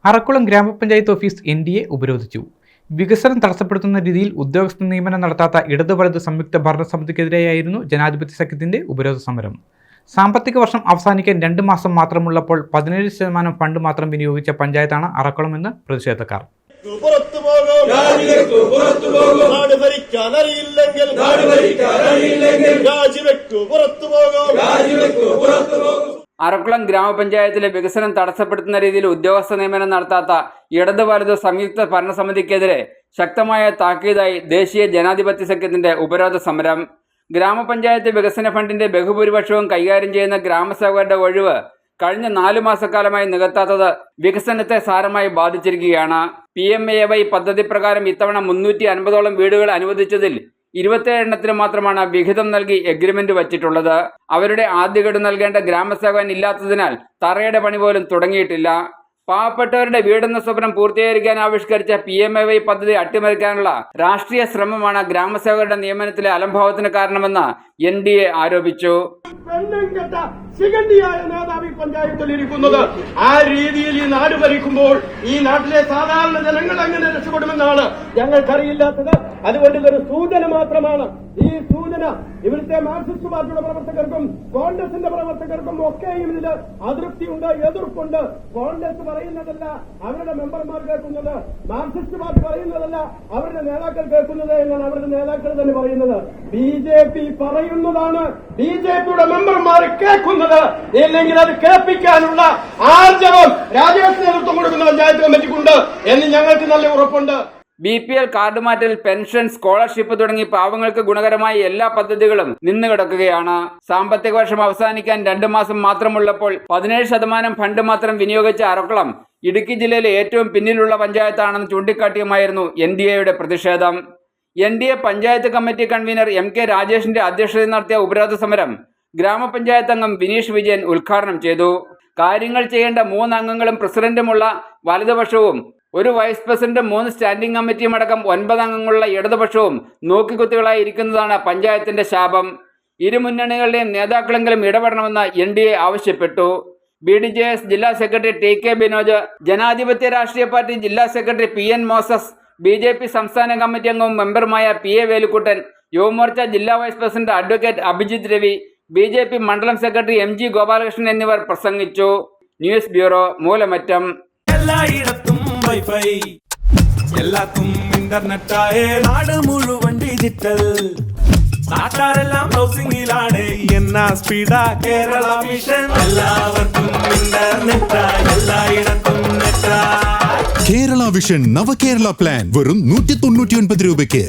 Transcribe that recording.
അറക്കുളം ഗ്രാമപഞ്ചായത്ത് office NDA ഉപരോധിച്ചു. വികസനം തടസ്സപ്പെടുത്തുന്ന രീതിയിൽ ഉദ്യോഗസ്ഥ നിയമനം നടത്താത്ത ഇടതു വലത് സംയുക്ത ഭരണസമിതിക്കെതിരെയായിരുന്നു ജനാധിപത്യ സഖ്യത്തിന്റെ ഉപരോധ സമരം. സാമ്പത്തിക വർഷം അവസാനിക്കാൻ 2 മാസം മാത്രമുള്ളപ്പോൾ 17% ഫണ്ട് മാത്രം വിനിയോഗിച്ച പഞ്ചായത്താണ് അറക്കുളമെന്ന് പ്രതിഷേധക്കാർ. അറക്കുളം ഗ്രാമപഞ്ചായത്തിലെ വികസനം തടസ്സപ്പെടുത്തുന്ന രീതിയിൽ ഉദ്യോഗസ്ഥ നിയമനം നടത്താത്ത ഇടതു വലത് സംയുക്ത ഭരണസമിതിക്കെതിരെ ശക്തമായ താക്കീതായി ദേശീയ ജനാധിപത്യ സഖ്യത്തിന്റെ ഉപരോധ സമരം. ഗ്രാമപഞ്ചായത്ത് വികസന ഫണ്ടിന്റെ ബഹുഭൂരിപക്ഷവും കൈകാര്യം ചെയ്യുന്ന ഗ്രാമസേവകരുടെ ഒഴിവ് കഴിഞ്ഞ 4 മാസക്കാലമായി നികത്താത്തത് വികസനത്തെ സാരമായി ബാധിച്ചിരിക്കുകയാണ്. PMAY പദ്ധതി പ്രകാരം ഇത്തവണ 350ഓളം വീടുകൾ അനുവദിച്ചതിൽ 27 എണ്ണത്തിന് മാത്രമാണ് വിഹിതം നൽകി എഗ്രിമെന്റ് വച്ചിട്ടുള്ളത്. അവരുടെ ആദ്യഗഡു നൽകേണ്ട ഗ്രാമസേവകൻ ഇല്ലാത്തതിനാൽ തറയുടെ പണി പോലും തുടങ്ങിയിട്ടില്ല. പാവപ്പെട്ടവരുടെ വീടെന്ന സ്വപ്നം പൂർത്തീകരിക്കാൻ ആവിഷ്കരിച്ച PMAY പദ്ധതി അട്ടിമറിക്കാനുള്ള രാഷ്ട്രീയ ശ്രമമാണ് ഗ്രാമസേവകരുടെ നിയമനത്തിലെ അലംഭാവത്തിന് കാരണമെന്ന് NDA ആരോപിച്ചു. നേതാവി പഞ്ചായത്തിലിരിക്കുന്നത് ആ രീതിയിൽ ഈ നാട് ഭരിക്കുമ്പോൾ ഈ നാട്ടിലെ സാധാരണ ജനങ്ങൾ എങ്ങനെ രക്ഷപ്പെടുമെന്നാണ് ഞങ്ങൾക്കറിയില്ലാത്തത്. അതുകൊണ്ട് ഇതൊരു സൂചന മാത്രമാണ്. ഈ സൂചന ഇവിടുത്തെ മാർക്സിസ്റ്റ് പാർട്ടിയുടെ പ്രവർത്തകർക്കും കോൺഗ്രസിന്റെ പ്രവർത്തകർക്കും ഒക്കെയും ഇതിൽ അതൃപ്തിയുണ്ട്, എതിർപ്പുണ്ട്. കോൺഗ്രസ് പറയുന്നതല്ല അവരുടെ മെമ്പർമാർ കേൾക്കുന്നത്, മാർക്സിസ്റ്റ് പാർട്ടി പറയുന്നതല്ല അവരുടെ നേതാക്കൾ കേൾക്കുന്നത് എന്നാണ് അവരുടെ നേതാക്കൾ തന്നെ പറയുന്നത്. BJP പറയുന്നതാണ് BJPയുടെ മെമ്പർമാർ കേൾക്കുന്നത്. ഇല്ലെങ്കിൽ അത് കേൾപ്പിക്കാനുള്ള ആർജവം രാജേഷ് നേതൃത്വം കൊടുക്കുന്ന പഞ്ചായത്ത് കമ്മിറ്റിക്കുണ്ട് എന്ന് ഞങ്ങൾക്ക് നല്ല ഉറപ്പുണ്ട്. BPL കാർഡ് മാറ്റൽ, പെൻഷൻ, സ്കോളർഷിപ്പ് തുടങ്ങി പാവങ്ങൾക്ക് ഗുണകരമായ എല്ലാ പദ്ധതികളും നിന്നുകിടക്കുകയാണ്. സാമ്പത്തിക വർഷം അവസാനിക്കാൻ 2 മാസം മാത്രമുള്ളപ്പോൾ 17% ഫണ്ട് മാത്രം വിനിയോഗിച്ച അറക്കുളം ഇടുക്കി ജില്ലയിലെ ഏറ്റവും പിന്നിലുള്ള പഞ്ചായത്താണെന്ന് ചൂണ്ടിക്കാട്ടിയുമായിരുന്നു NDAയുടെ പ്രതിഷേധം. NDA panchayat committee convener MK രാജേഷിന്റെ അധ്യക്ഷതയിൽ നടത്തിയ ഉപരോധ സമരം ഗ്രാമപഞ്ചായത്ത് അംഗം വിനീഷ് വിജയൻ ഉദ്ഘാടനം ചെയ്തു. കാര്യങ്ങൾ ചെയ്യേണ്ട 3 അംഗങ്ങളും പ്രസിഡന്റുമുള്ള വലതുപക്ഷവും 1 വൈസ് പ്രസിഡന്റും 3 സ്റ്റാൻഡിംഗ് കമ്മിറ്റിയും അടക്കം 9 അംഗങ്ങളുള്ള ഇടതുപക്ഷവും നോക്കിക്കുത്തികളായി ഇരിക്കുന്നതാണ് പഞ്ചായത്തിന്റെ ശാപം. ഇരു മുന്നണികളുടെയും നേതാക്കളെങ്കിലും ഇടപെടണമെന്ന് NDA ആവശ്യപ്പെട്ടു. BDJS ജില്ലാ സെക്രട്ടറി TK ബിനോജ്, ജനാധിപത്യ രാഷ്ട്രീയ പാർട്ടി ജില്ലാ സെക്രട്ടറി PN മോസസ്, BJP സംസ്ഥാന കമ്മിറ്റി അംഗവും മെമ്പറുമായ PA വേലുക്കുട്ടൻ, യുവമോർച്ച ജില്ലാ vice president advocate Abhijith Ravi, BJP മണ്ഡലം സെക്രട്ടറി MG ഗോപാലകൃഷ്ണൻ എന്നിവർ പ്രസംഗിച്ചു. News bureau, Moolamattom. എല്ലായിടത്തും വൈഫൈ, എല്ലാത്തും ഇന്റർനെറ്റായ നാട് മുഴുവൻ ഡിജിറ്റൽ. നാട്ടാരെല്ലാം ബ്രൗസിംഗിലാണ്. എന്നാ സ്പീഡാ കേരള വിഷൻ. എല്ലാവർക്കും ഇന്റർനെറ്റാ, എല്ലായിടത്തും നെറ്റാ. കേരള വിഷൻ നവകേരള പ്ലാൻ വെറും 199 രൂപയ്ക്ക്.